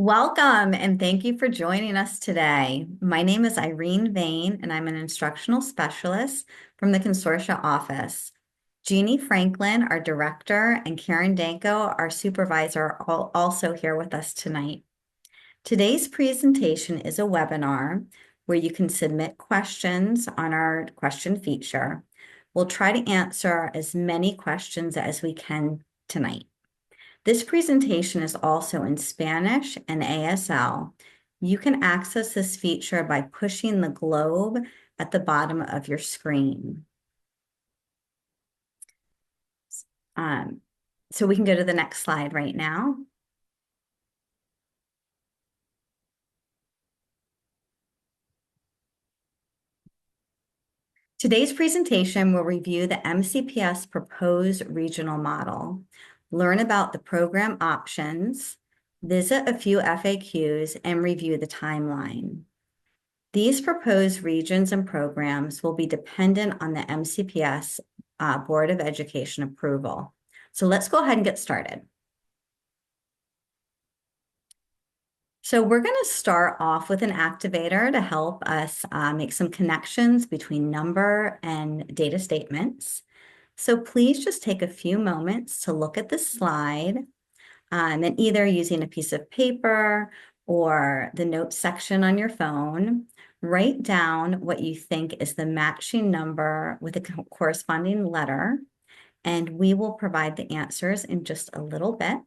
Welcome and thank you for joining us today. My name is Irene Vane and I'm an instructional specialist from the Consortia office. Jeannie Franklin, our director, and Karen Danko, our supervisor, are also here with us tonight. Today's presentation is a webinar where you can submit questions on our question feature. We'll try to answer as many questions as we can tonight. This presentation is also in Spanish and ASL. You can access this feature by pushing the globe at the bottom of your screen. So we can go to the next slide right now. Today's presentation will review the MCPS proposed regional model, learn about the program options, visit a few FAQs, and review the timeline. These proposed regions and programs will be dependent on the MCPS Board of Education approval. So let's go ahead and get started. So we're going to start off with an activator to help us make some connections between number and data statements. So please just take a few moments to look at the slide and either using a piece of paper or the notes section on your phone, write down what you think is the matching number with a corresponding letter, and we will provide the answers in just a little bit.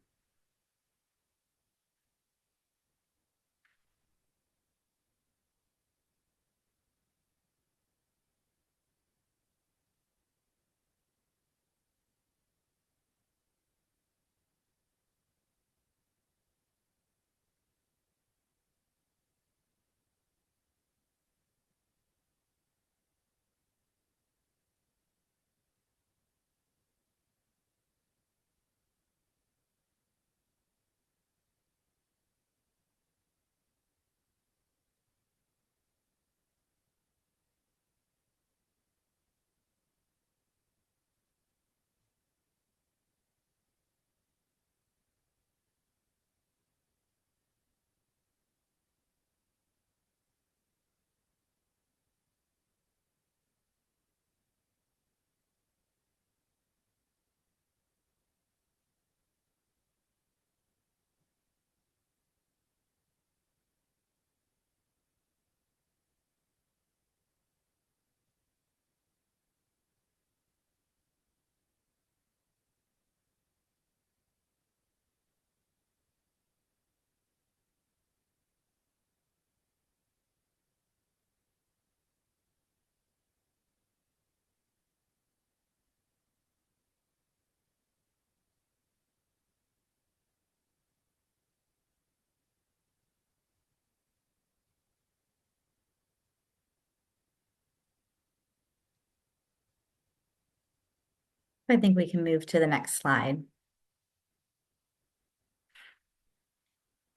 I think we can move to the next slide.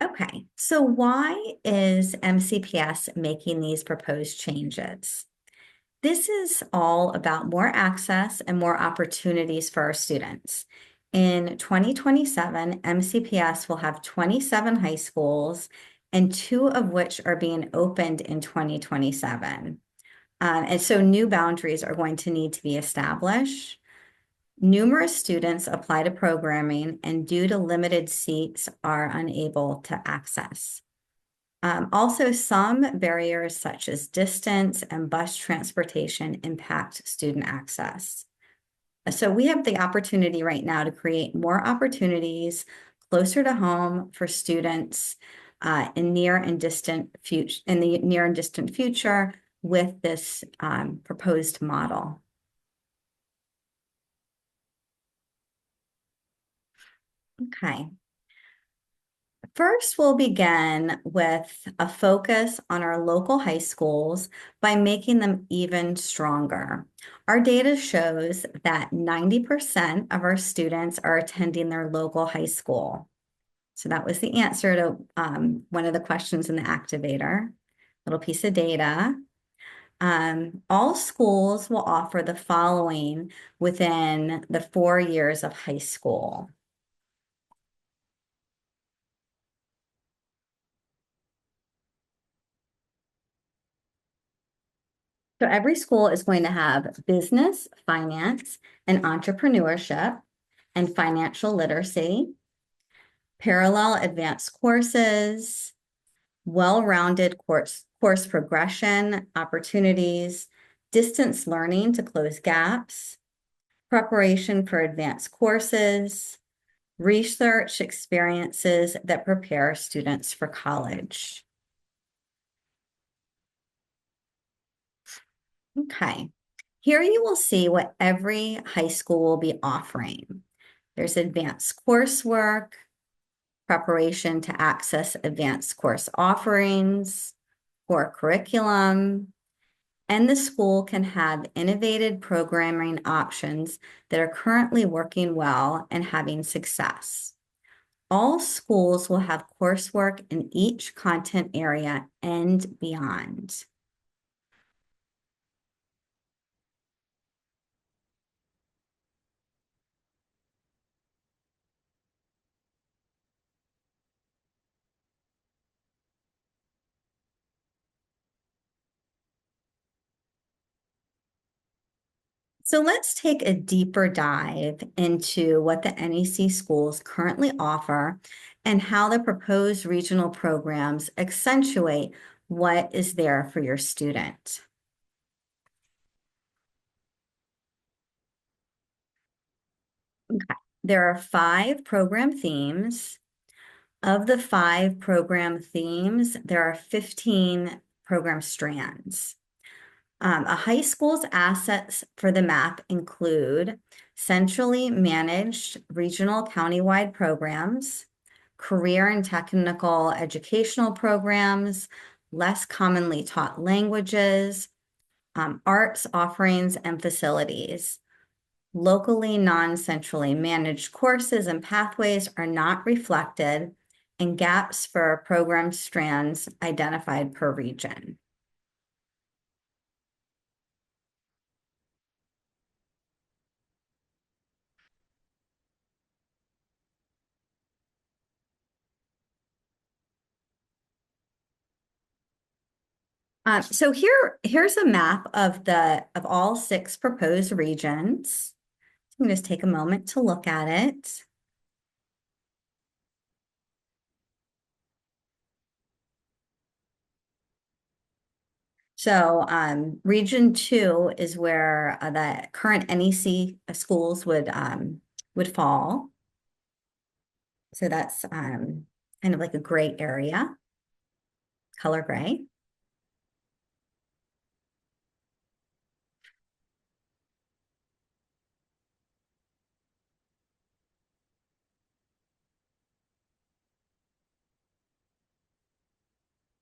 Okay, so why is MCPS making these proposed changes? This is all about more access and more opportunities for our students. In 2027, MCPS will have 27 high schools, and 2 of which are being opened in 2027. And so new boundaries are going to need to be established. Numerous students apply to programming and due to limited seats are unable to access. Also, some barriers such as distance and bus transportation impact student access. So we have the opportunity right now to create more opportunities closer to home for students in the near and distant future with this proposed model. Okay. First, we'll begin with a focus on our local high schools by making them even stronger. Our data shows that 90% of our students are attending their local high school. So that was the answer to one of the questions in the activator, little piece of data. All schools will offer the following within the 4 years of high school. So every school is going to have business, finance, and entrepreneurship and financial literacy, parallel advanced courses, well-rounded course progression opportunities, distance learning to close gaps, preparation for advanced courses, research experiences that prepare students for college. Okay, here you will see what every high school will be offering. There's advanced coursework, preparation to access advanced course offerings, core curriculum, and the school can have innovative programming options that are currently working well and having success. All schools will have coursework in each content area and beyond. So let's take a deeper dive into what the NEC schools currently offer and how the proposed regional programs accentuate what is there for your student. Okay. There are 5 program themes. Of the 5 program themes, there are 15 program strands. A high school's assets for the map include centrally managed regional countywide programs, career and technical educational programs, less commonly taught languages, arts offerings and facilities. Locally non-centrally managed courses and pathways are not reflected, and gaps for program strands identified per region. So here's a map of all 6 proposed regions. I'm going to just take a moment to look at it. So region 2 is where the current NEC schools would fall. So that's kind of like a gray area, color gray.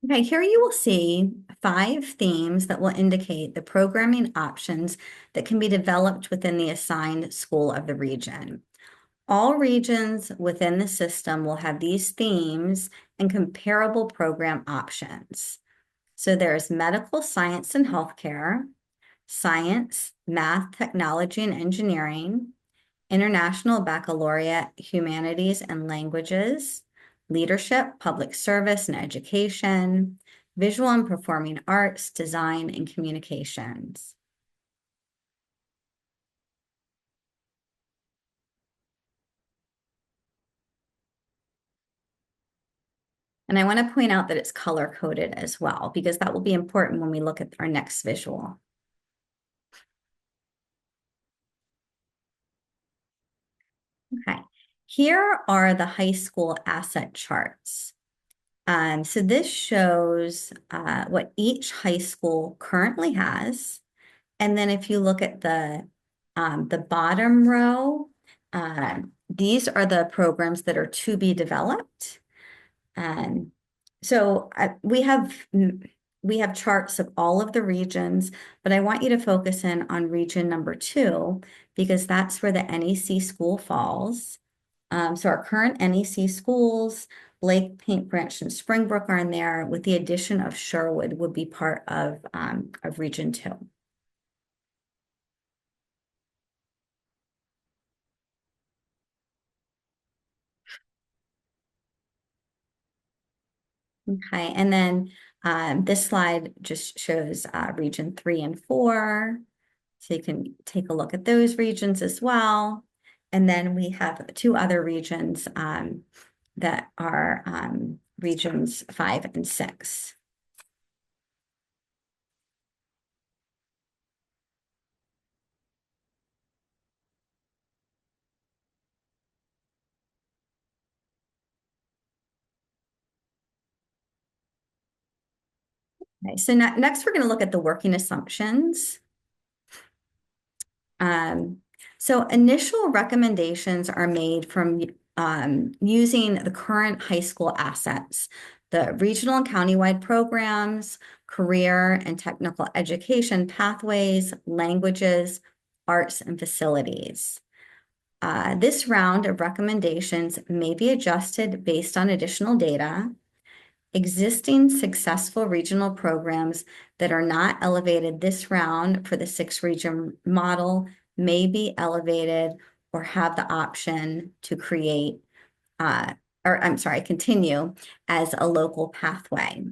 Okay, here you will see 5 themes that will indicate the programming options that can be developed within the assigned school of the region. All regions within the system will have these themes and comparable program options. So there's medical science and healthcare, science, math, technology, and engineering, international baccalaureate, humanities and languages, leadership, public service and education, visual and performing arts, design, and communications. And I want to point out that it's color coded as well, because that will be important when we look at our next visual. Okay, here are the high school asset charts. So this shows what each high school currently has. And then if you look at the bottom row, these are the programs that are to be developed. So we have charts of all of the regions, but I want you to focus in on region number 2 because that's where the NEC school falls. So our current NEC schools, Blake, Paint Branch, and Springbrook are in there, with the addition of Sherwood would be part of region 2. Okay, and then This slide just shows region 3 and 4. So you can take a look at those regions as well. And then we have 2 other regions that are regions 5 and 6. Okay, so next we're going to look at the working assumptions. So initial recommendations are made from using the current high school assets, the regional and countywide programs, career and technical education pathways, languages, arts, and facilities. This round of recommendations may be adjusted based on additional data. Existing successful regional programs that are not elevated this round for the 6-region model may be elevated or have the option to create, continue as a local pathway.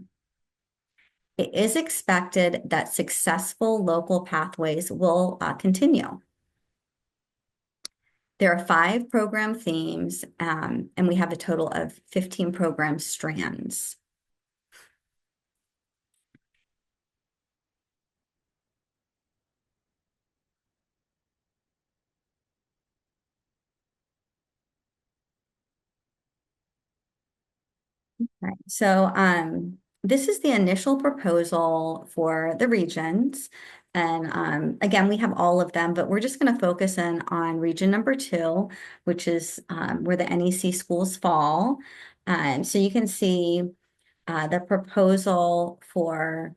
It is expected that successful local pathways will continue. There are 5 program themes, and we have a total of 15 program strands. Right. So this is the initial proposal for the regions. And again, we have all of them, but we're just going to focus in on region number 2, which is where the NEC schools fall. So you can see the proposal for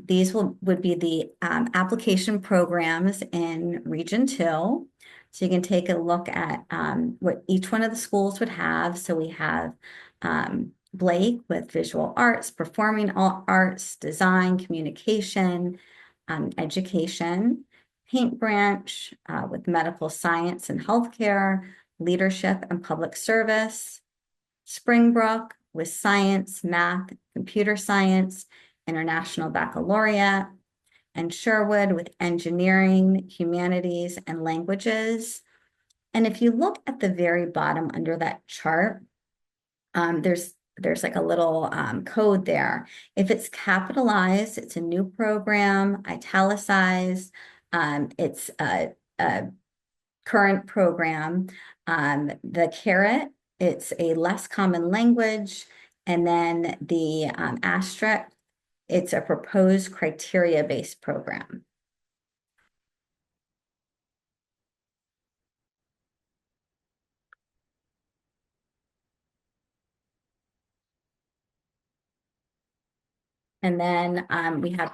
these would be the application programs in Region 2. So you can take a look at what each one of the schools would have. So we have Blake with visual arts, performing arts, design, communication, education. Paint Branch with medical science and healthcare, leadership and public service. Springbrook with science, math, computer science, international baccalaureate, and Sherwood with engineering, humanities, and languages. And if you look at the very bottom under that chart, there's like a little code there. If it's capitalized, it's a new program, italicized, it's a current program. The caret, it's a less common language. And then the asterisk, it's a proposed criteria-based program. And then we have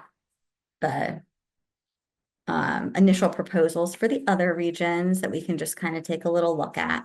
the initial proposals for the other regions that we can just kind of take a little look at.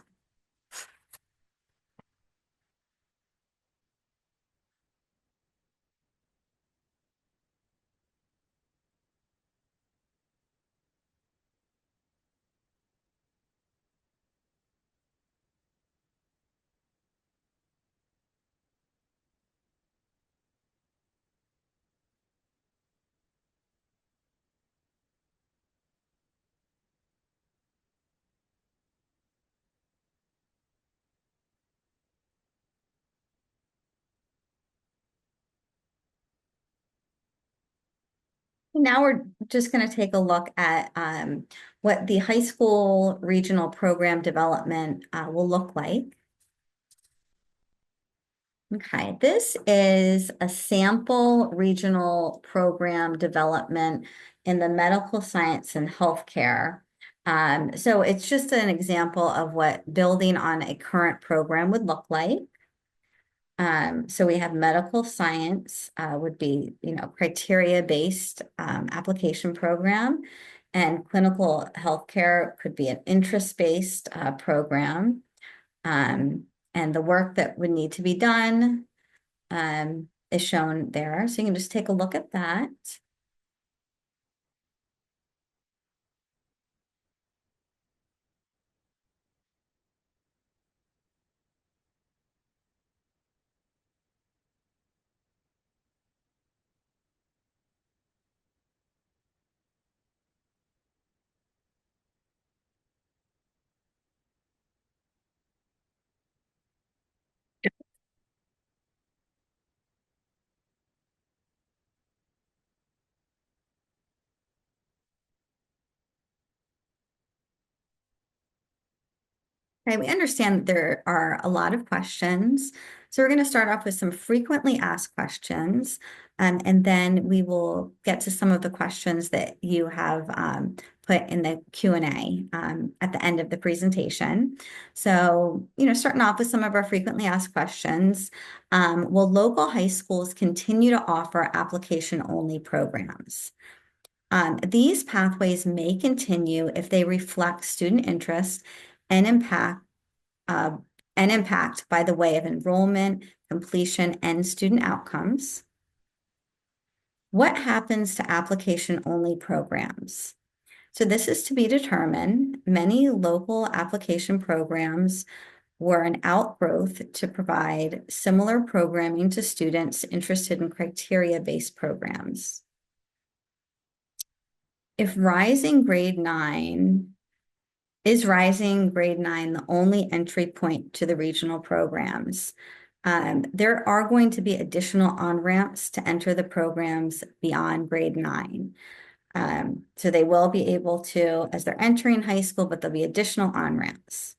Now we're just going to take a look at what the high school regional program development will look like. Okay, this is a sample regional program development in the medical science and healthcare. So it's just an example of what building on a current program would look like. So we have medical science would be, criteria-based application program, and clinical healthcare could be an interest-based program. And the work that would need to be done is shown there. So you can just take a look at that. Okay, we understand that there are a lot of questions. So we're going to start off with some frequently asked questions, and then we will get to some of the questions that you have put in the Q&A at the end of the presentation. So, starting off with some of our frequently asked questions, will local high schools continue to offer application-only programs? These pathways may continue if they reflect student interest and impact uh, by the way of enrollment, completion, and student outcomes. What happens to application-only programs? So this is to be determined. Many local application programs were an outgrowth to provide similar programming to students interested in criteria-based programs. If rising grade 9 Is rising grade 9 the only entry point to the regional programs? There are going to be additional on-ramps to enter the programs beyond grade 9. So they will be able to, as they're entering high school, but there'll be additional on-ramps.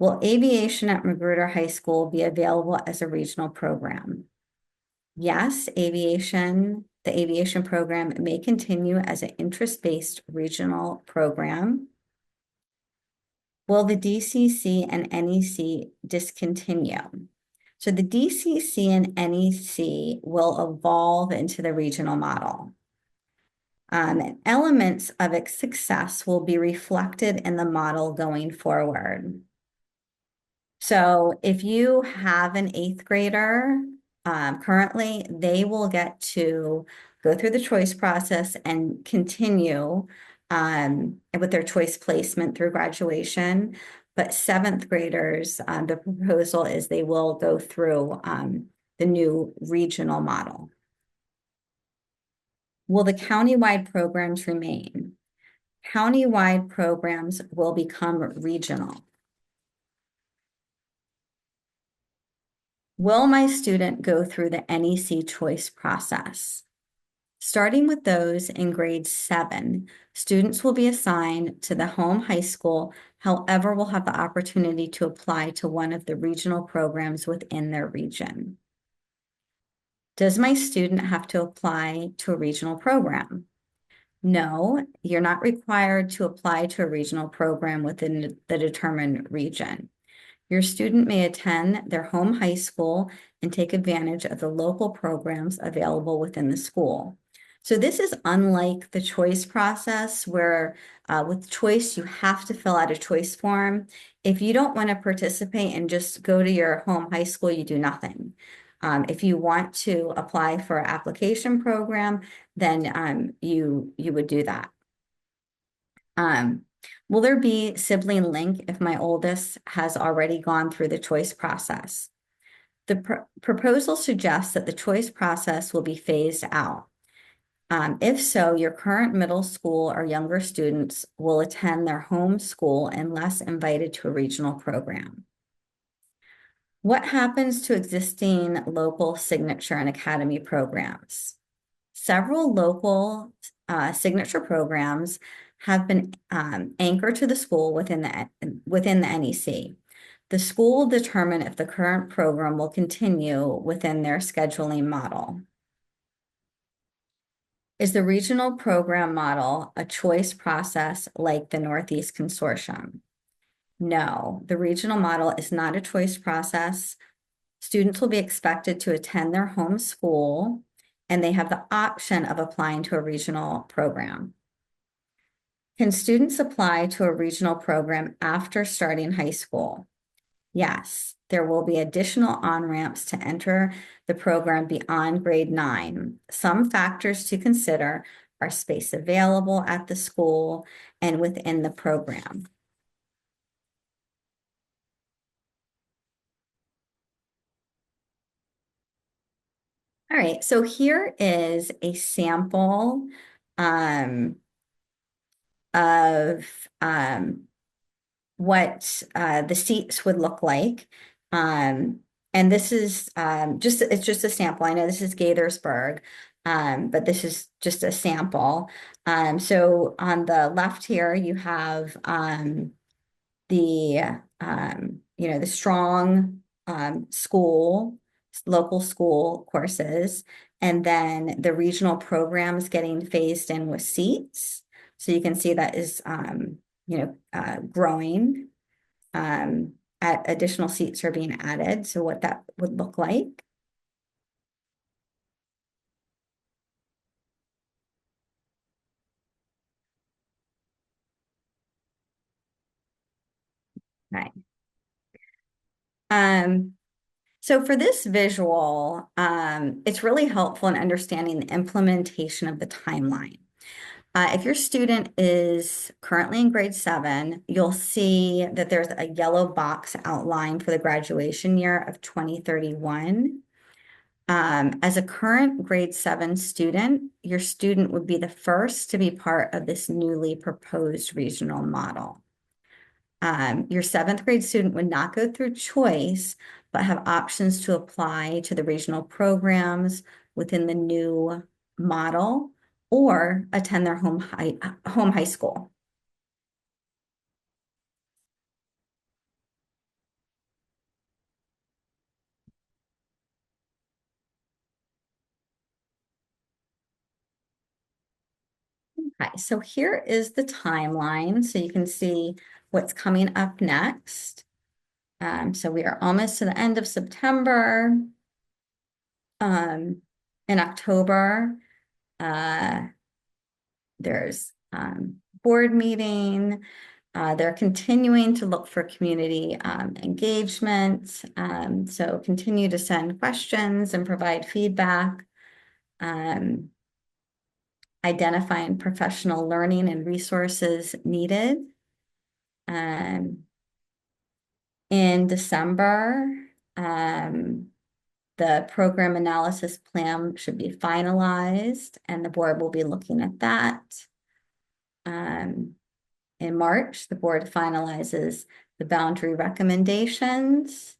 Will aviation at Magruder High School be available as a regional program? Yes, the aviation program may continue as an interest-based regional program. Will the DCC and NEC discontinue? So the DCC and NEC will evolve into the regional model. And elements of its success will be reflected in the model going forward. So if you have an 8th grader, currently, they will get to go through the choice process and continue with their choice placement through graduation. But 7th graders, the proposal is they will go through the new regional model. Will the countywide programs remain? Countywide programs will become regional. Will my student go through the NEC choice process? Starting with those in grade 7, students will be assigned to the home high school, however, will have the opportunity to apply to one of the regional programs within their region. Does my student have to apply to a regional program? No, you're not required to apply to a regional program within the determined region. Your student may attend their home high school and take advantage of the local programs available within the school. So this is unlike the choice process where with choice, you have to fill out a choice form. If you don't want to participate and just go to your home high school, you do nothing. If you want to apply for an application program, then you would do that. Will there be sibling link if my oldest has already gone through the choice process? The proposal suggests that the choice process will be phased out. If so, your current middle school or younger students will attend their home school unless invited to a regional program. What happens to existing local signature and academy programs? Several local signature programs have been anchored to the school within the NEC. The school will determine if the current program will continue within their scheduling model. Is the regional program model a choice process like the Northeast Consortium? No, the regional model is not a choice process. Students will be expected to attend their home school, and they have the option of applying to a regional program. Can students apply to a regional program after starting high school? Yes, there will be additional on-ramps to enter the program beyond grade 9. Some factors to consider are space available at the school and within the program. All right, so here is a sample of what the seats would look like. And this is it's just a sample. I know this is Gaithersburg, but this is just a sample. So on the left here, you have the the strong local school courses, and then the regional programs getting phased in with seats. So you can see that is, growing. Additional seats are being added. So what that would look like. Right. So for this visual, it's really helpful in understanding the implementation of the timeline. If your student is currently in grade 7, you'll see that there's a yellow box outlined for the graduation year of 2031. As a current grade 7 student, your student would be the first to be part of this newly proposed regional model. Your 7th grade student would not go through choice, but have options to apply to the regional programs within the new model or attend their home high school. Okay, so here is the timeline, so you can see what's coming up next. So we are almost to the end of September. In October, there's board meeting. They're continuing to look for community engagement. So continue to send questions and provide feedback. Identifying professional learning and resources needed. In December, the program analysis plan should be finalized, and the board will be looking at that. In March, the board finalizes the boundary recommendations.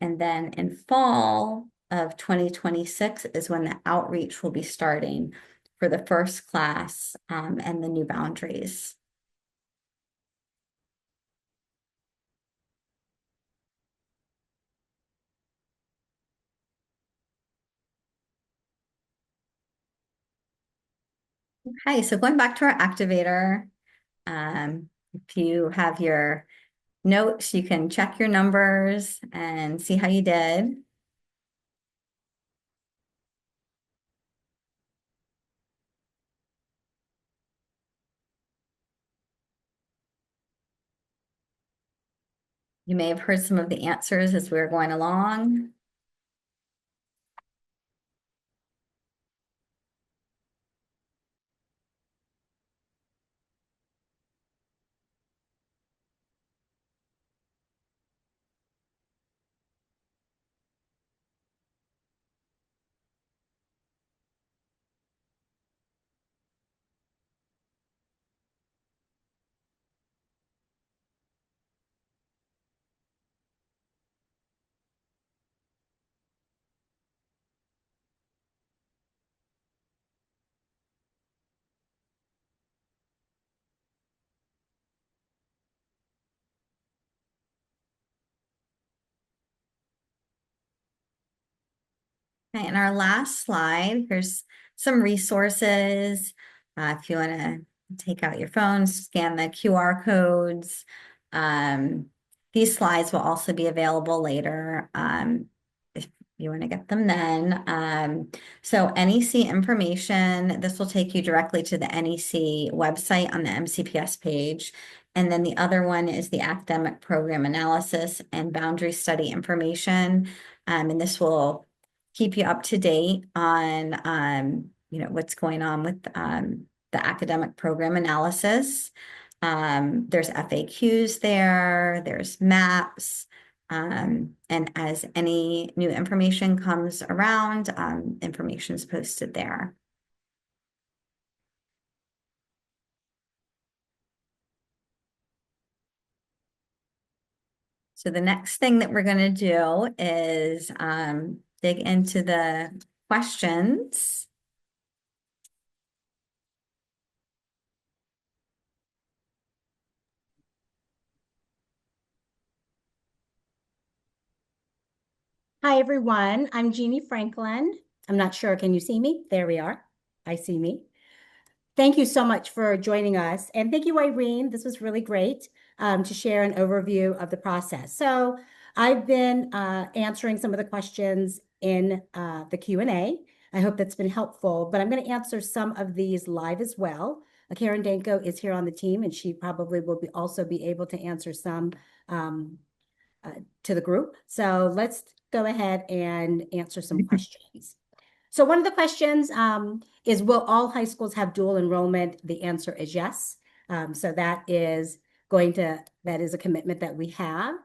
And then in fall of 2026 is when the outreach will be starting for the first class and the new boundaries. Okay, so going back to our activator, if you have your notes, you can check your numbers and see how you did. You may have heard some of the answers as we were going along. Okay, and our last slide, here's some resources. If you want to take out your phone, scan the QR codes. These slides will also be available later if you want to get them then. So NEC information, this will take you directly to the NEC website on the MCPS page. And then the other one is the academic program analysis and boundary study information. And this will keep you up to date on what's going on with the academic program analysis. There's FAQs there, there's maps, and as any new information comes around, information is posted there. So the next thing that we're going to do is dig into the questions. Hi, everyone. I'm Jeannie Franklin. I'm not sure. Can you see me? There we are. I see me. Thank you so much for joining us. And thank you, Irene. This was really great to share an overview of the process. So I've been answering some of the questions in the Q&A. I hope that's been helpful, but I'm going to answer some of these live as well. Karen Danko is here on the team, and she probably will also be able to answer some um, to the group. So let's go ahead and answer some questions. So one of the questions is, will all high schools have dual enrollment? The answer is yes. So that is a commitment that we have.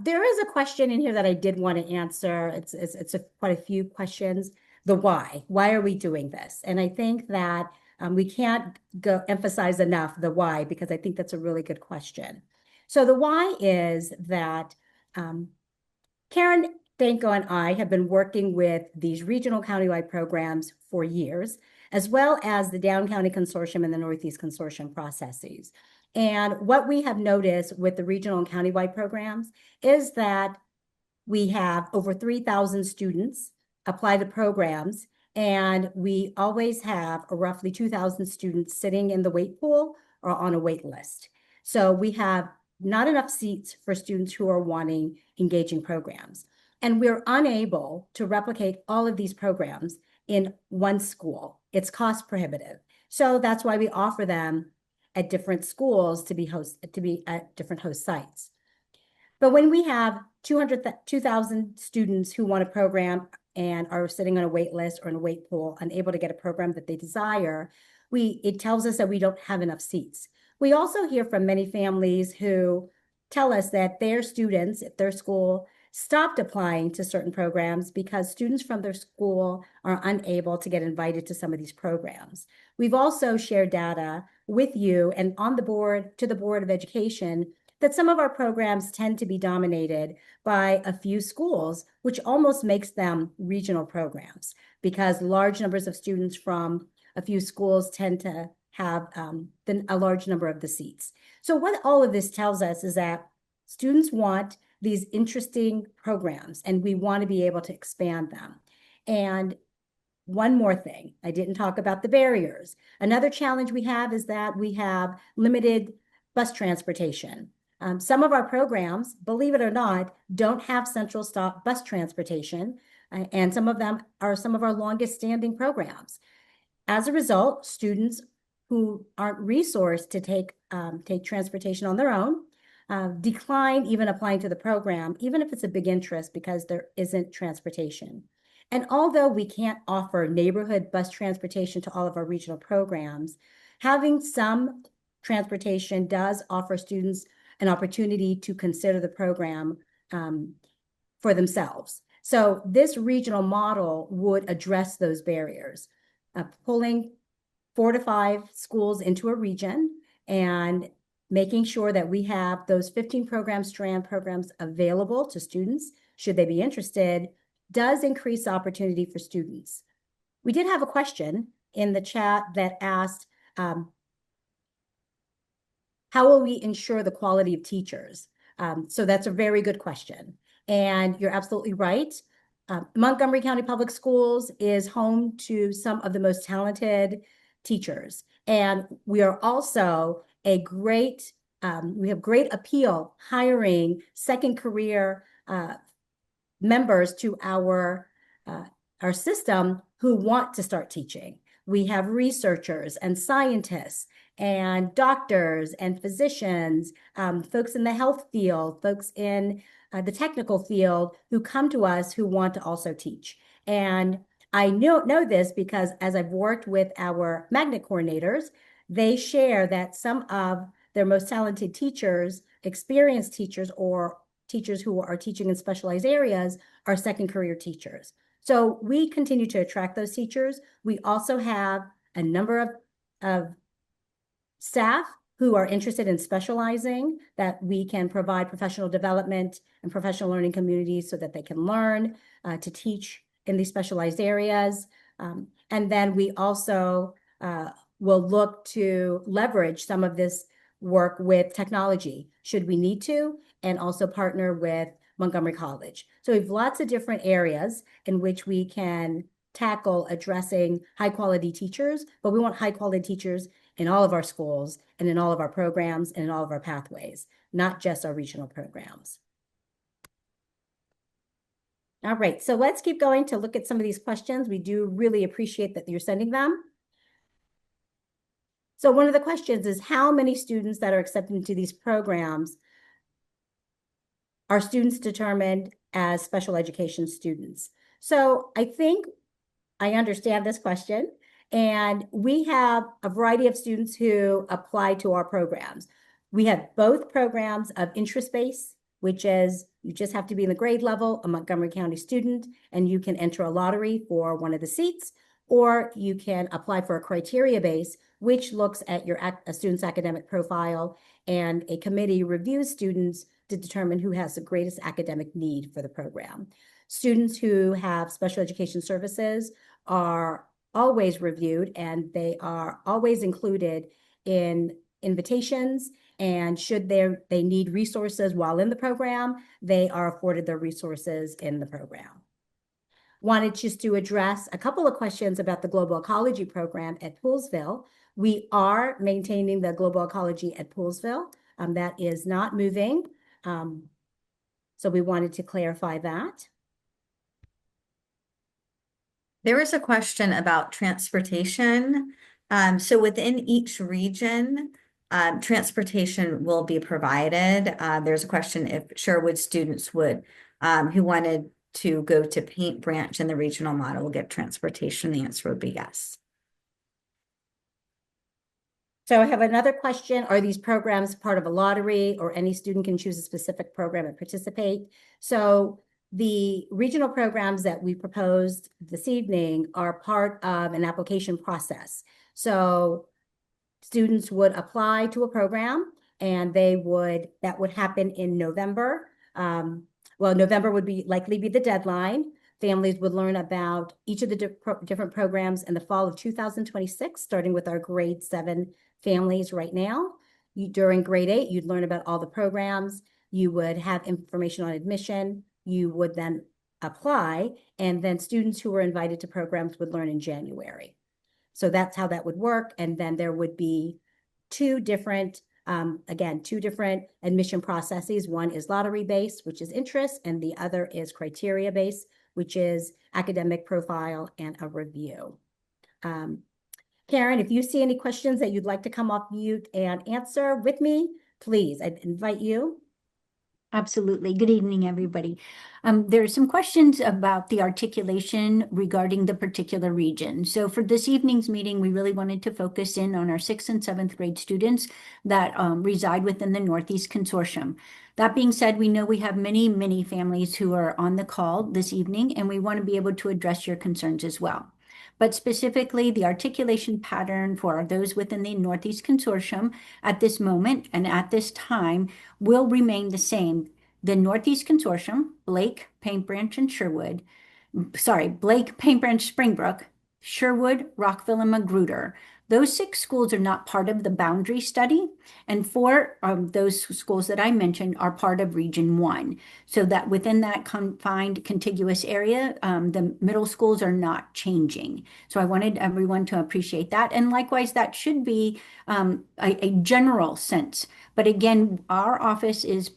There is a question in here that I did want to answer. It's quite a few questions. The why. Why are we doing this? And I think that we can't go emphasize enough the why, because I think that's a really good question. So the why is that um, Karen Danko and I have been working with these regional countywide programs for years, as well as the Down County Consortium and the Northeast Consortium processes. And what we have noticed with the regional and countywide programs is that we have over 3,000 students apply to programs, and we always have roughly 2,000 students sitting in the wait pool or on a wait list. So we have not enough seats for students who are wanting engaging programs. And we're unable to replicate all of these programs in one school. It's cost prohibitive. So that's why we offer them at different schools to be at different host sites. But when we have 2,000 students who want a program and are sitting on a wait list or in a wait pool, unable to get a program that they desire, it tells us that we don't have enough seats. We also hear from many families who tell us that their students at their school stopped applying to certain programs because students from their school are unable to get invited to some of these programs. We've also shared data with you and on the board to the Board of Education that some of our programs tend to be dominated by a few schools, which almost makes them regional programs, because large numbers of students from a few schools tend to have a large number of the seats. So what all of this tells us is that students want these interesting programs, and we want to be able to expand them. And one more thing, I didn't talk about the barriers. Another challenge we have is that we have limited bus transportation. Some of our programs, believe it or not, don't have central stop bus transportation, and some of them are some of our longest standing programs. As a result, students who aren't resourced to take transportation on their own decline even applying to the program, even if it's a big interest, because there isn't transportation. And although we can't offer neighborhood bus transportation to all of our regional programs, having some transportation does offer students an opportunity to consider the program for themselves. So this regional model would address those barriers, pulling 4 to 5 schools into a region and making sure that we have those 15 strand programs available to students, should they be interested, does increase opportunity for students. We did have a question in the chat that asked, how will we ensure the quality of teachers? So that's a very good question. And you're absolutely right. Montgomery County Public Schools is home to some of the most talented teachers. And we are also we have great appeal hiring second career members to our system who want to start teaching. We have researchers and scientists and doctors and physicians, folks in the health field, folks in the technical field who come to us who want to also teach. And I know this because as I've worked with our magnet coordinators, they share that some of their most talented teachers, experienced teachers, or teachers who are teaching in specialized areas are second career teachers. So we continue to attract those teachers. We also have a number of staff who are interested in specializing, that we can provide professional development and professional learning communities so that they can learn to teach in these specialized areas. And then we also will look to leverage some of this work with technology, should we need to, and also partner with Montgomery College. So we have lots of different areas in which we can tackle addressing high quality teachers, but we want high quality teachers in all of our schools and in all of our programs and in all of our pathways, not just our regional programs. All right, so let's keep going to look at some of these questions. We do really appreciate that you're sending them. So one of the questions is how many students that are accepted into these programs are students determined as special education students? So I think I understand this question. And we have a variety of students who apply to our programs. We have both programs of interest-based, which is you just have to be in the grade level, a Montgomery County student, and you can enter a lottery for one of the seats, or you can apply for a criteria base, which looks at your student's academic profile, and a committee reviews students to determine who has the greatest academic need for the program. Students who have special education services are always reviewed, and they are always included in invitations. And should they need resources while in the program, they are afforded their resources in the program. Wanted just to address a couple of questions about the Global Ecology program at Poolesville. We are maintaining the Global Ecology at Poolesville. That is not moving. So we wanted to clarify that. There was a question about transportation. So within each region, transportation will be provided. There's a question if Sherwood students would, who wanted to go to Paint Branch in the regional model will get transportation. The answer would be yes. So I have another question. Are these programs part of a lottery, or any student can choose a specific program and participate? So the regional programs that we proposed this evening are part of an application process. So students would apply to a program, and that would happen in November. Well, November would likely be the deadline. Families would learn about each of the different programs in the fall of 2026, starting with our grade 7 families right now. During grade 8, you'd learn about all the programs. You would have information on admission. You would then apply, and then students who were invited to programs would learn in January. So that's how that would work. And then there would be two different admission processes. One is lottery-based, which is interest, and the other is criteria-based, which is academic profile and a review. Karen, if you see any questions that you'd like to come off mute and answer with me, please, I'd invite you. Absolutely. Good evening, everybody. There are some questions about the articulation regarding the particular region. So for this evening's meeting, we really wanted to focus in on our 6th and 7th grade students that reside within the Northeast Consortium. That being said, we know we have many, many families who are on the call this evening, and we want to be able to address your concerns as well. But specifically, the articulation pattern for those within the Northeast Consortium at this moment and at this time will remain the same. The Northeast Consortium, Blake, Paint Branch, and Blake, Paint Branch, Springbrook, Sherwood, Rockville, and Magruder. Those 6 schools are not part of the boundary study, and 4 of those schools that I mentioned are part of Region 1. So that within that confined contiguous area, the middle schools are not changing. So I wanted everyone to appreciate that. And likewise, that should be a general sense. But again, our office is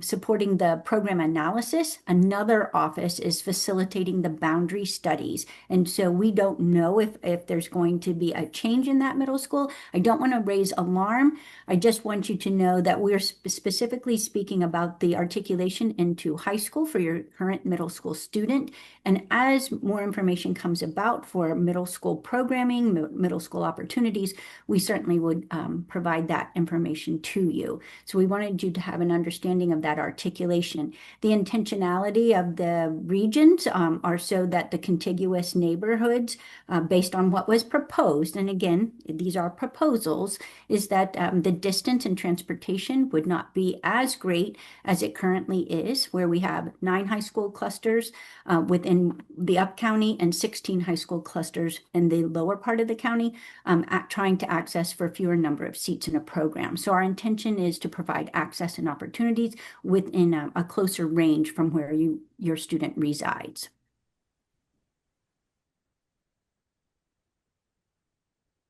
supporting the program analysis. Another office is facilitating the boundary studies. And so we don't know if there's going to be a change in that middle school. I don't want to raise alarm. I just want you to know that we're specifically speaking about the articulation into high school for your current middle school student. And as more information comes about for middle school programming, middle school opportunities, we certainly would provide that information to you. So we wanted you to have an understanding of that articulation. The intentionality of the regions are so that the contiguous neighborhoods, based on what was proposed, and again, these are proposals, is that the distance and transportation would not be as great as it currently is, where we have 9 high school clusters within the up county and 16 high school clusters in the lower part of the county, trying to access for fewer number of seats in a program. So our intention is to provide access and opportunity opportunities within a closer range from where your student resides.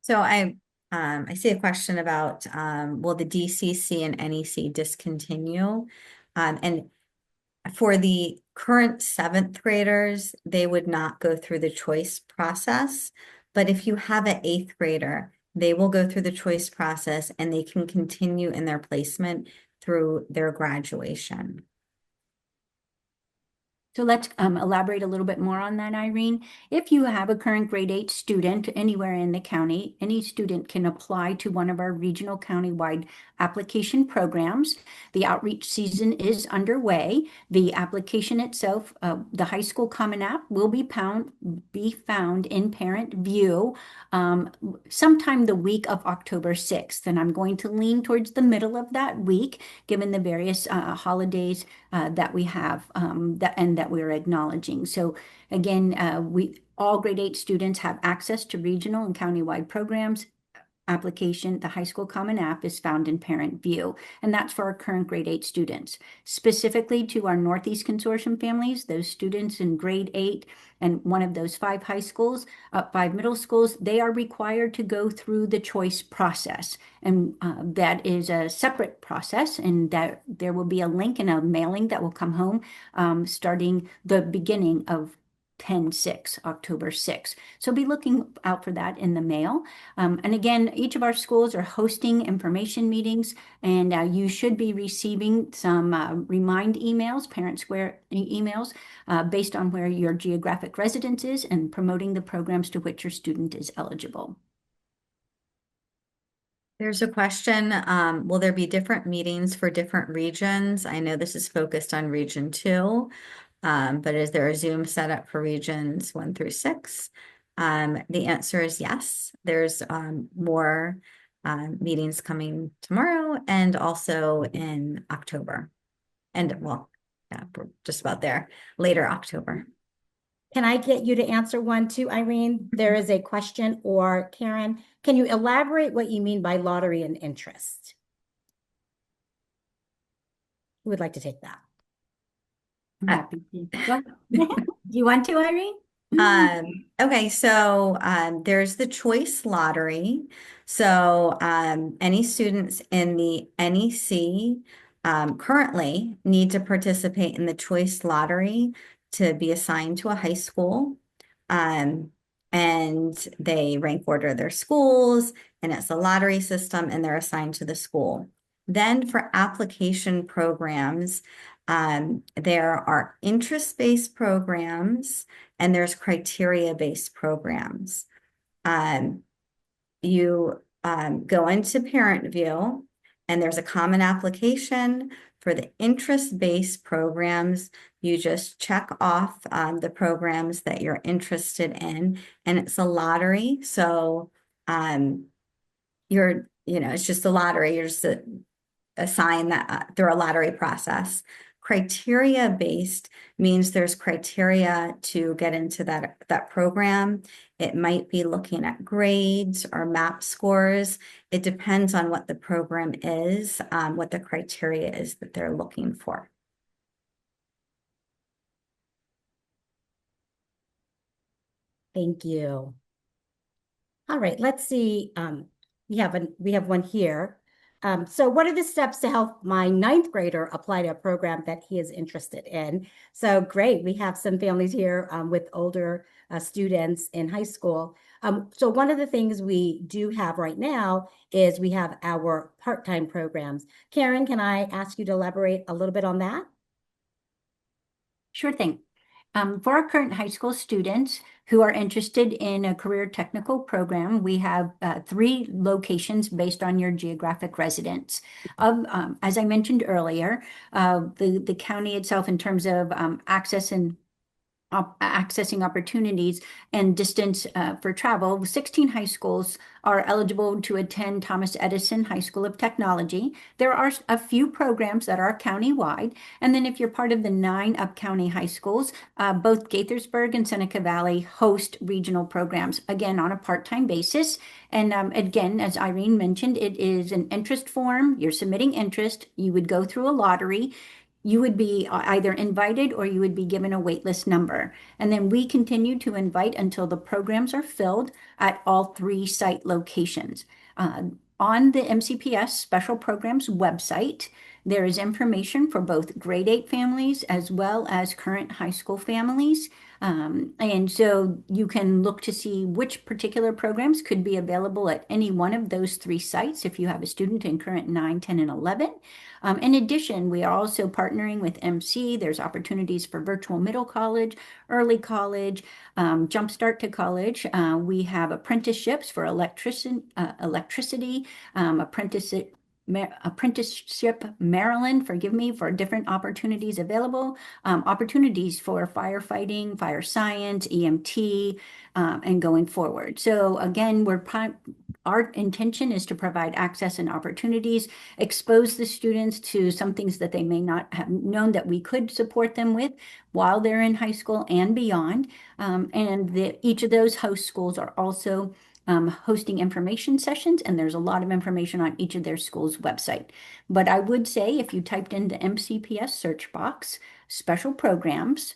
So I see a question about will the DCC and NEC discontinue? And for the current 7th graders, they would not go through the choice process. But if you have an 8th grader, they will go through the choice process and they can continue in their placement through their graduation. So let's elaborate a little bit more on that, Irene. If you have a current grade 8 student anywhere in the county, any student can apply to one of our regional countywide application programs. The outreach season is underway. The application itself, the high school Common App, will be found in Parent View sometime the week of October 6th. And I'm going to lean towards the middle of that week, given the various holidays that we have that we're acknowledging. So again, all grade 8 students have access to regional and countywide programs. Application, the high school Common App, is found in Parent View, and that's for our current grade 8 students. Specifically to our Northeast Consortium families, those students in grade 8 and one of those 5 high schools, 5 middle schools, they are required to go through the choice process. And that is a separate process, and that there will be a link and a mailing that will come home starting the beginning of 10/6, October 6th. So be looking out for that in the mail. And again, each of our schools are hosting information meetings, and you should be receiving some remind emails, Parent Square emails, based on where your geographic residence is and promoting the programs to which your student is eligible. There's a question, will there be different meetings for different regions? I know this is focused on Region 2. But is there a Zoom setup for regions 1 through 6? The answer is yes. There's more meetings coming tomorrow and also in October. And well, yeah, we're just about there, later October. Can I get you to answer one too, Irene? There is a question, or Karen, can you elaborate what you mean by lottery and interest? Who would like to take that? I'm happy to. Do you want to, Irene? Okay, so there's the choice lottery. So any students in the NEC currently need to participate in the choice lottery to be assigned to a high school. And they rank order their schools, and it's a lottery system, and they're assigned to the school. Then for application programs, there are interest-based programs and there's criteria-based programs. You go into Parent View and there's a common application. For the interest-based programs, you just check off the programs that you're interested in, and it's a lottery. So it's just a lottery. You're just assigned that through a lottery process. Criteria-based means there's criteria to get into that program. It might be looking at grades or MAP scores. It depends on what the program is, what the criteria is that they're looking for. Thank you. All right, let's see. We have one here. So what are the steps to help my 9th grader apply to a program that he is interested in? So great, we have some families here with older students in high school. So one of the things we do have right now is we have our part-time programs. Karen, can I ask you to elaborate a little bit on that? Sure thing. For our current high school students who are interested in a career technical program, we have 3 locations based on your geographic residence. As I mentioned earlier, the county itself, in terms of access and accessing opportunities and distance for travel, 16 high schools are eligible to attend Thomas Edison High School of Technology. There are a few programs that are county-wide. And then if you're part of the 9 up-county high schools, both Gaithersburg and Seneca Valley host regional programs, again, on a part-time basis. And again, as Irene mentioned, it is an interest form. You're submitting interest. You would go through a lottery. You would be either invited or you would be given a waitlist number. And then we continue to invite until the programs are filled at all 3 site locations. On the MCPS Special Programs website, there is information for both grade 8 families as well as current high school families. And so you can look to see which particular programs could be available at any one of those 3 sites if you have a student in current 9, 10, and 11. In addition, we are also partnering with MC. There's opportunities for virtual middle college, early college, jumpstart to college. We have apprenticeships for electricity, apprenticeship Maryland, forgive me, for different opportunities available, opportunities for firefighting, fire science, EMT, and going forward. So again, our intention is to provide access and opportunities, expose the students to some things that they may not have known that we could support them with while they're in high school and beyond. Each of those host schools are also hosting information sessions, and there's a lot of information on each of their schools' website. But I would say if you typed into MCPS search box, special programs,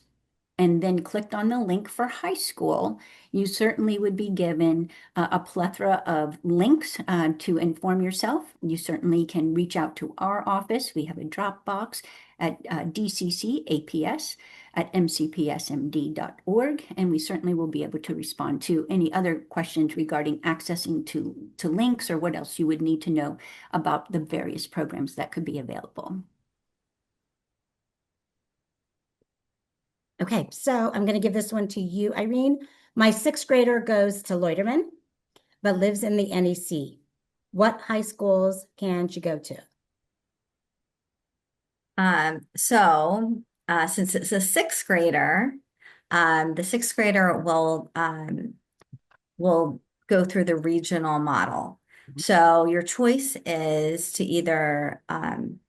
and then clicked on the link for high school, you certainly would be given a plethora of links to inform yourself. You certainly can reach out to our office. We have a drop box at dccaps@mcps-md.org, and we certainly will be able to respond to any other questions regarding accessing to links or what else you would need to know about the various programs that could be available. Okay, so I'm going to give this one to you, Irene. My 6th grader goes to Loiterman, but lives in the NEC. What high schools can she go to? Since it's a 6th grader, the 6th grader will go through the regional model. So your choice is to either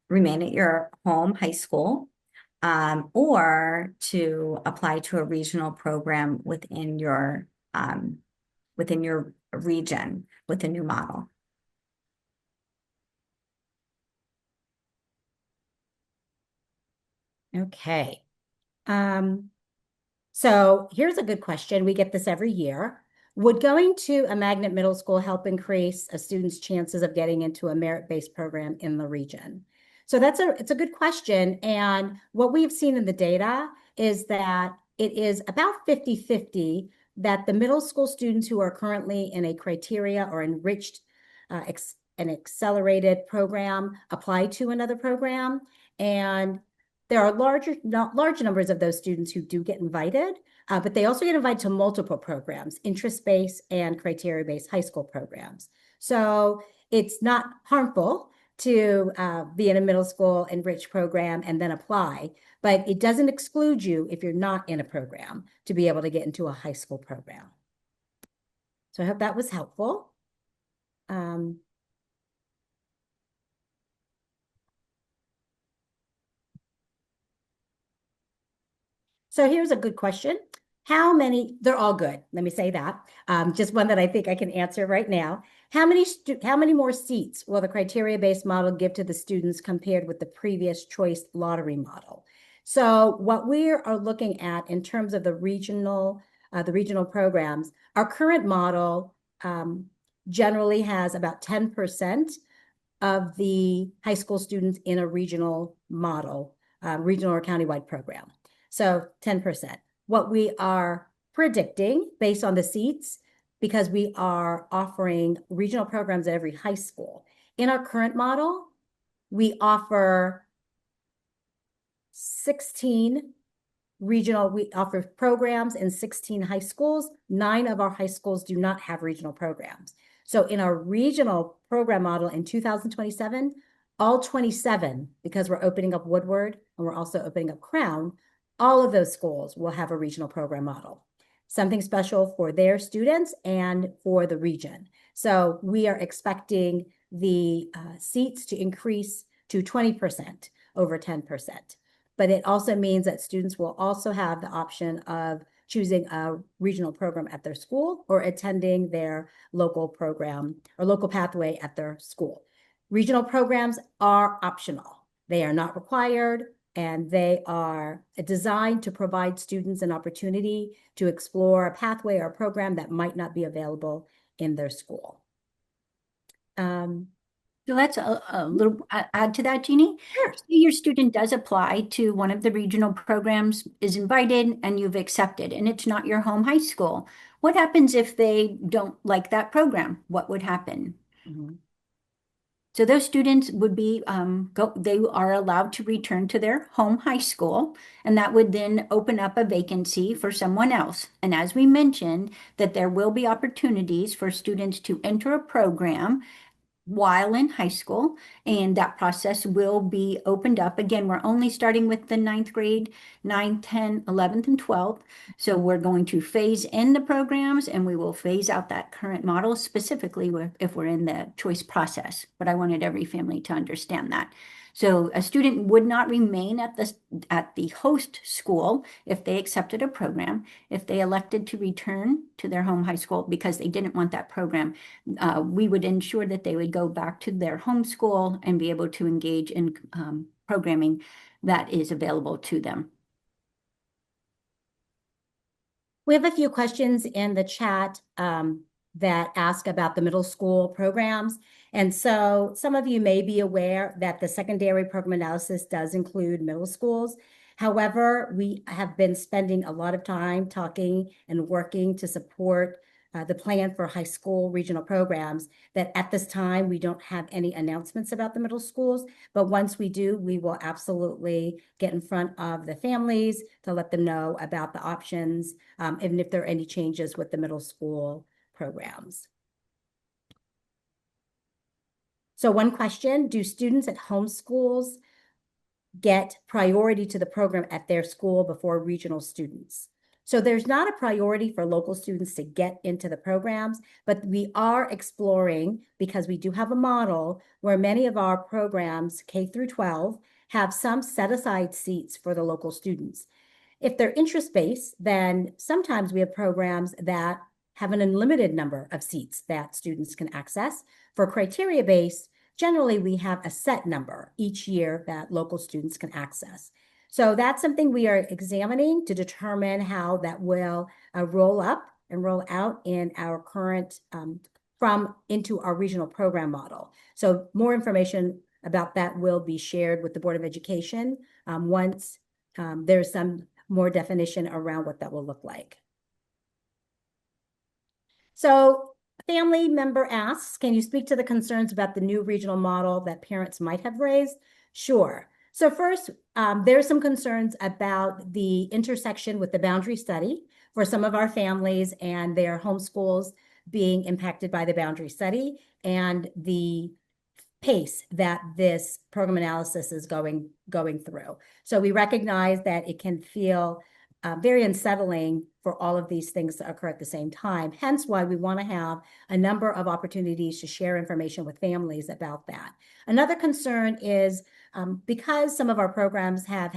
remain at your home high school, or to apply to a regional program within your region with a new model. Okay. So here's a good question. We get this every year. Would going to a magnet middle school help increase a student's chances of getting into a merit-based program in the region? So it's a good question. And what we've seen in the data is that it is about 50-50 that the middle school students who are currently in a criteria or enriched an accelerated program apply to another program. And there are large numbers of those students who do get invited, but they also get invited to multiple programs, interest-based and criteria-based high school programs. So it's not harmful to be in a middle school enriched program and then apply, but it doesn't exclude you if you're not in a program to be able to get into a high school program. So I hope that was helpful. So here's a good question. They're all good. Let me say that. Just one that I think I can answer right now. How many more seats will the criteria-based model give to the students compared with the previous choice lottery model? So what we are looking at in terms of the regional programs, our current model generally has about 10% of the high school students in a regional model, regional or countywide program. So 10%. What we are predicting based on the seats, because we are offering regional programs at every high school. In our current model, we offer 16 we offer programs in 16 high schools. 9 of our high schools do not have regional programs. So in our regional program model in 2027, all 27, because we're opening up Woodward and we're also opening up Crown, all of those schools will have a regional program model, something special for their students and for the region. So we are expecting the seats to increase to 20% over 10%. But it also means that students will also have the option of choosing a regional program at their school or attending their local program or local pathway at their school. Regional programs are optional. They are not required, and they are designed to provide students an opportunity to explore a pathway or a program that might not be available in their school. So let's a little add to that, Jeannie. Sure. Say your student does apply to one of the regional programs, is invited, and you've accepted, and it's not your home high school. What happens if they don't like that program? What would happen? So those students would be they are allowed to return to their home high school, and that would then open up a vacancy for someone else. And as we mentioned, that there will be opportunities for students to enter a program while in high school, and that process will be opened up. Again, we're only starting with the 9th grade, 9th, 10th, 11th, and 12th. So we're going to phase in the programs, and we will phase out that current model, specifically if we're in the choice process. But I wanted every family to understand that. So a student would not remain at the host school if they accepted a program. If they elected to return to their home high school because they didn't want that program, we would ensure that they would go back to their home school and be able to engage in programming that is available to them. We have a few questions in the chat that ask about the middle school programs. And so some of you may be aware that the secondary program analysis does include middle schools. However, we have been spending a lot of time talking and working to support the plan for high school regional programs, that at this time, we don't have any announcements about the middle schools. But once we do, we will absolutely get in front of the families to let them know about the options, and if there are any changes with the middle school programs. So one question, do students at home schools get priority to the program at their school before regional students? So there's not a priority for local students to get into the programs, but we are exploring, because we do have a model where many of our programs, K through 12, have some set aside seats for the local students. If they're interest-based, then sometimes we have programs that have an unlimited number of seats that students can access. For criteria-based, generally we have a set number each year that local students can access. So that's something we are examining to determine how that will roll up and roll out in our current, into our regional program model. So more information about that will be shared with the Board of Education once there's some more definition around what that will look like. So a family member asks, can you speak to the concerns about the new regional model that parents might have raised? Sure. So first, there are some concerns about the intersection with the boundary study for some of our families and their homeschools being impacted by the boundary study and the pace that this program analysis is going through. So we recognize that it can feel very unsettling for all of these things to occur at the same time, hence why we want to have a number of opportunities to share information with families about that. Another concern is because some of our programs have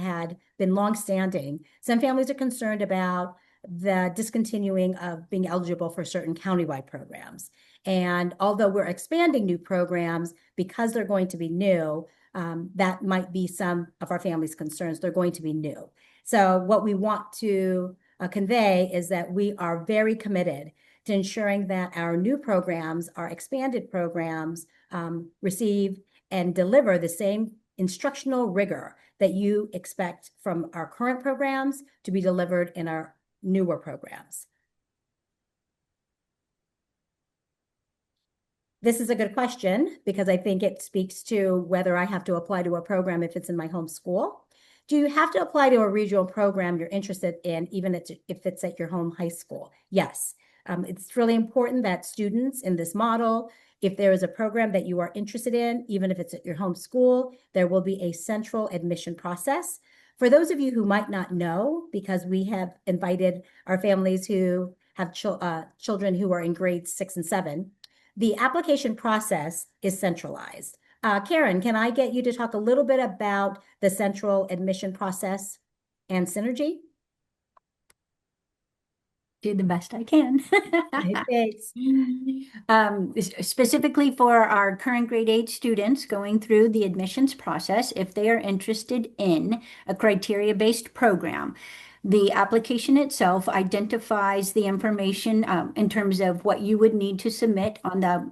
been longstanding, some families are concerned about the discontinuing of being eligible for certain countywide programs. And although we're expanding new programs, because they're going to be new, that might be some of our families' concerns. They're going to be new. So what we want to convey is that we are very committed to ensuring that our new programs, our expanded programs, receive and deliver the same instructional rigor that you expect from our current programs to be delivered in our newer programs. This is a good question because I think it speaks to whether I have to apply to a program if it's in my home school. Do you have to apply to a regional program you're interested in, even if it's at your home high school? Yes. It's really important that students in this model, if there is a program that you are interested in, even if it's at your home school, there will be a central admission process For those of you who might not know, because we have invited our families who have children who are in grades 6 and 7, the application process is centralized. Karen, can I get you to talk a little bit about the central admission process and Synergy? Do the best I can. Thanks. Specifically for our current grade 8 students going through the admissions process, if they are interested in a criteria-based program, the application itself identifies the information in terms of what you would need to submit on the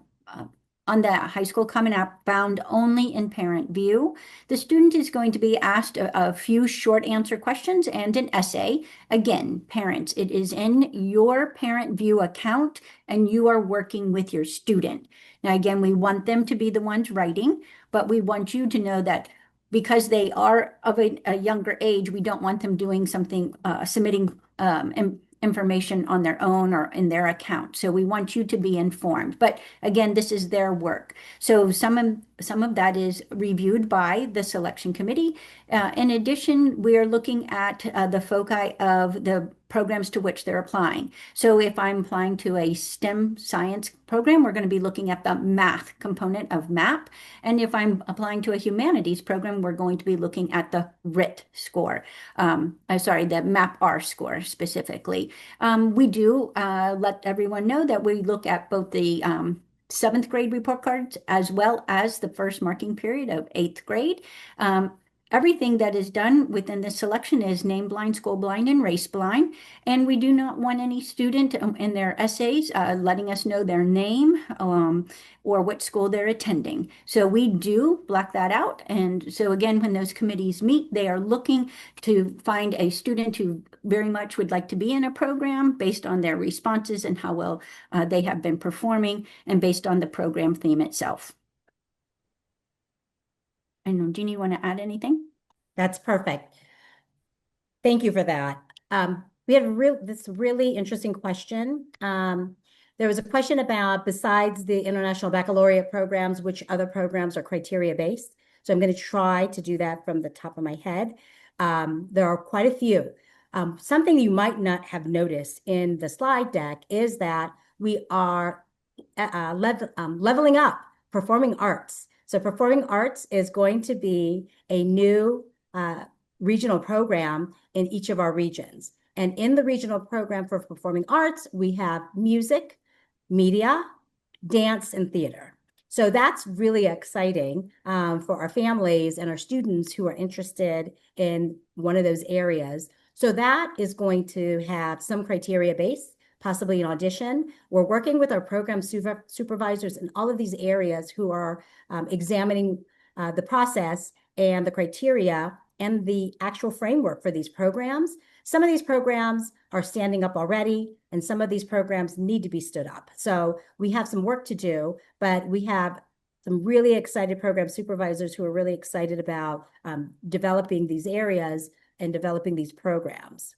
high school Common App found only in parent view. The student is going to be asked a few short answer questions and an essay. Again, parents, it is in your parent view account and you are working with your student. Now, again, we want them to be the ones writing, but we want you to know that because they are of a younger age, we don't want them doing something, submitting information on their own or in their account. So we want you to be informed. But again, this is their work. So some of that is reviewed by the selection committee. In addition, we are looking at the foci of the programs to which they're applying. So if I'm applying to a STEM science program, we're going to be looking at the math component of MAP. And if I'm applying to a humanities program, we're going to be looking at the RIT score. The MAP-R score specifically. We do let everyone know that we look at both the 7th grade report cards as well as the first marking period of 8th grade. Everything that is done within this selection is name blind, school blind, and race blind. And we do not want any student in their essays letting us know their name or what school they're attending. So we do black that out. And so again, when those committees meet, they are looking to find a student who very much would like to be in a program based on their responses and how well they have been performing and based on the program theme itself. I know, Jeannie, you want to add anything? That's perfect. Thank you for that. We had this really interesting question. There was a question about, besides the International Baccalaureate programs, which other programs are criteria-based? So I'm going to try to do that from the top of my head. There are quite a few. Something you might not have noticed in the slide deck is that we are leveling up performing arts. So performing arts is going to be a new regional program in each of our regions. And in the regional program for performing arts, we have music, media, dance, and theater. So that's really exciting for our families and our students who are interested in one of those areas. So that is going to have some criteria based, possibly an audition. We're working with our program supervisors in all of these areas who are examining the process and the criteria and the actual framework for these programs. Some of these programs are standing up already, and some of these programs need to be stood up. So we have some work to do, but we have some really excited program supervisors who are really excited about developing these areas and developing these programs.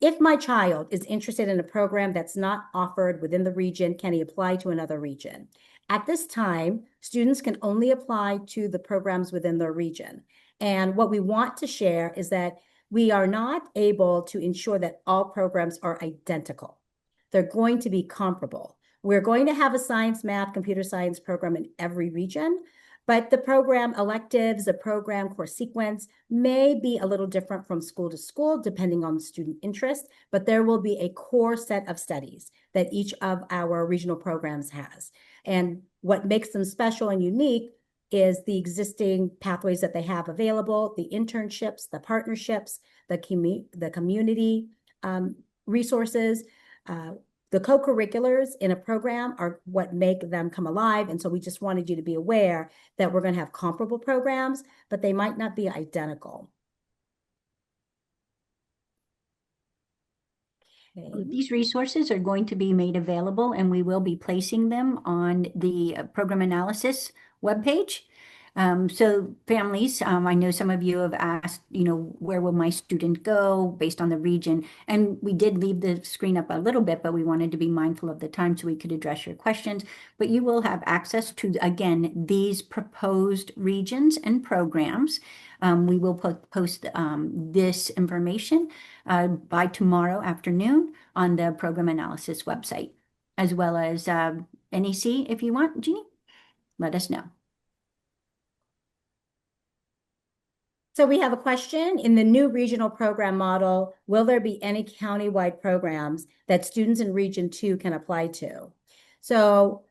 If my child is interested in a program that's not offered within the region, can he apply to another region? At this time, students can only apply to the programs within their region. And what we want to share is that we are not able to ensure that all programs are identical. They're going to be comparable. We're going to have a science, math, computer science program in every region, but the program electives, the program course sequence may be a little different from school to school, depending on student interest, but there will be a core set of studies that each of our regional programs has. And what makes them special and unique is the existing pathways that they have available, the internships, the partnerships, the community resources, the co-curriculars in a program are what make them come alive. And so we just wanted you to be aware that we're going to have comparable programs, but they might not be identical. Okay. These resources are going to be made available, and we will be placing them on the program analysis webpage. So families, I know some of you have asked, where will my student go based on the region? And we did leave the screen up a little bit, but we wanted to be mindful of the time so we could address your questions. But you will have access to, again, these proposed regions and programs. We will post this information by tomorrow afternoon on the program analysis website, as well as NEC if you want, Jeannie, let us know. So we have a question. In the new regional program model, will there be any countywide programs that students in Region 2 can apply to? So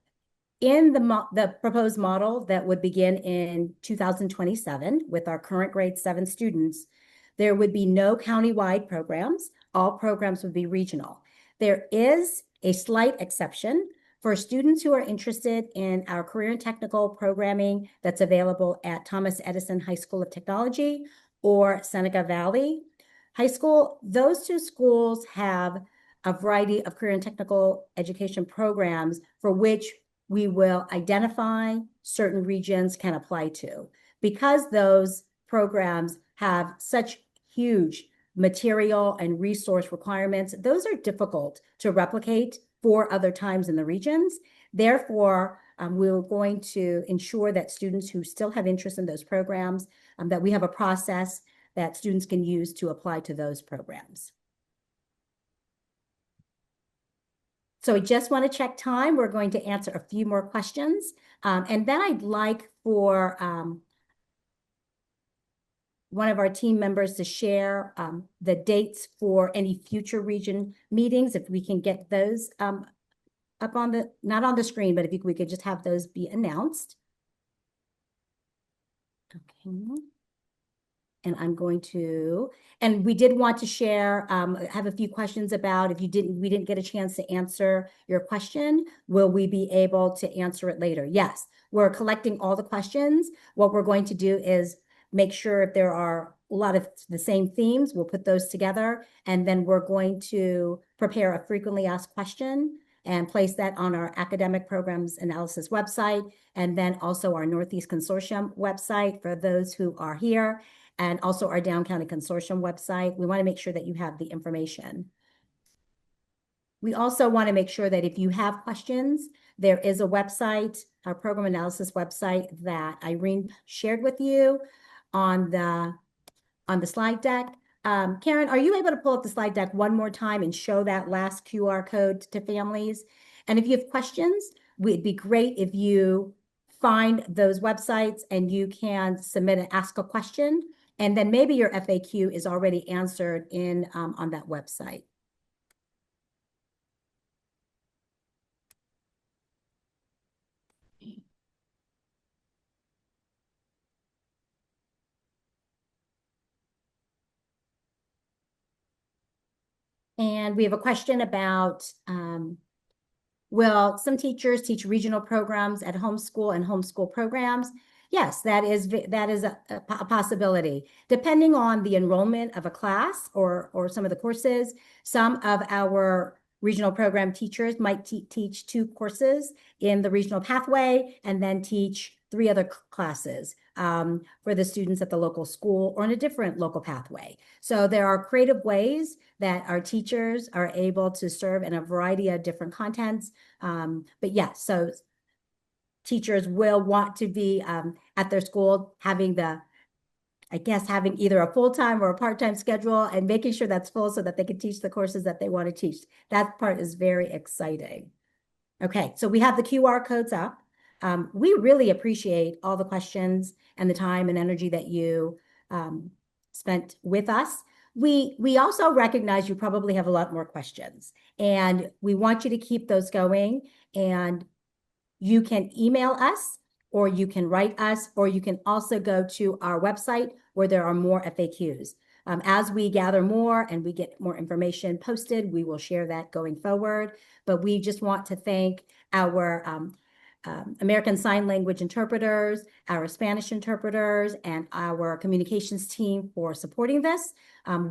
in the proposed model that would begin in 2027 with our current grade 7 students, there would be no countywide programs. All programs would be regional. There is a slight exception for students who are interested in our career and technical programming that's available at Thomas Edison High School of Technology or Seneca Valley High School. Those two schools have a variety of career and technical education programs for which we will identify certain regions can apply to. Because those programs have such huge material and resource requirements, those are difficult to replicate for other times in the regions. Therefore, we're going to ensure that students who still have interest in those programs, that we have a process that students can use to apply to those programs. So I just want to check time. We're going to answer a few more questions. And then I'd like for one of our team members to share the dates for any future region meetings, if we can get those up on the, not on the screen, but if we could just have those be announced. Okay. And I'm going to, and we did want to share, have a few questions about if we didn't get a chance to answer your question, will we be able to answer it later? Yes, we're collecting all the questions. What we're going to do is make sure if there are a lot of the same themes, we'll put those together. And then we're going to prepare a frequently asked question and place that on our academic programs analysis website, and then also our Northeast Consortium website for those who are here, and also our Down County Consortium website. We want to make sure that you have the information. We also want to make sure that if you have questions, there is a website, our program analysis website that Irene shared with you on the slide deck. Karen, are you able to pull up the slide deck one more time and show that last QR code to families? And if you have questions, it'd be great if you find those websites and you can submit and ask a question. And then maybe your FAQ is already answered in on that website. And we have a question about, will some teachers teach regional programs at homeschool and homeschool programs? Yes, that is a possibility. Depending on the enrollment of a class or some of the courses, some of our regional program teachers might teach 2 courses in the regional pathway and then teach 3 other classes for the students at the local school or in a different local pathway. So there are creative ways that our teachers are able to serve in a variety of different contents. But yes, so teachers will want to be at their school having having either a full-time or a part-time schedule and making sure that's full so that they can teach the courses that they want to teach. That part is very exciting. Okay, so we have the QR codes up. We really appreciate all the questions and the time and energy that you spent with us. We also recognize you probably have a lot more questions, and we want you to keep those going. And you can email us, or you can write us, or you can also go to our website where there are more FAQs. As we gather more and we get more information posted, we will share that going forward. But we just want to thank our American Sign Language interpreters, our Spanish interpreters, and our communications team for supporting this.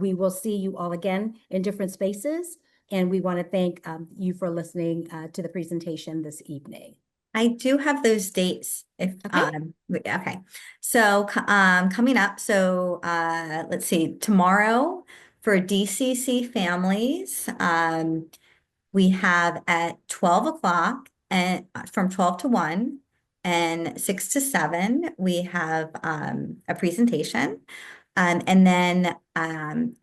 We will see you all again in different spaces, and we want to thank you for listening to the presentation this evening. I do have those dates if Okay. okay. So coming up, so let's see, tomorrow for DCC families, we have at 12 o'clock and from 12 to 1 and 6 to 7, we have a presentation. And then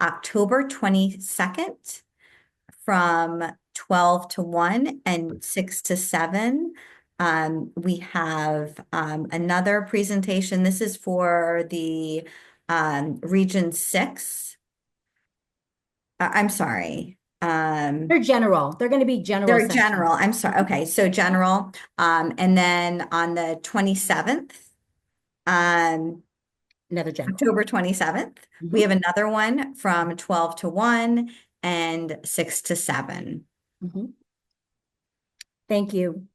October 22nd from 12 to 1 and 6 to 7. We have another presentation. This is for the Region 6. I'm sorry. They're general. They're going to be general They're sessions. general. I'm sorry. Okay, so general. And then on the 27th, um, Another general. October 27th, we have another one from 12 to 1 and 6 to 7. Thank you.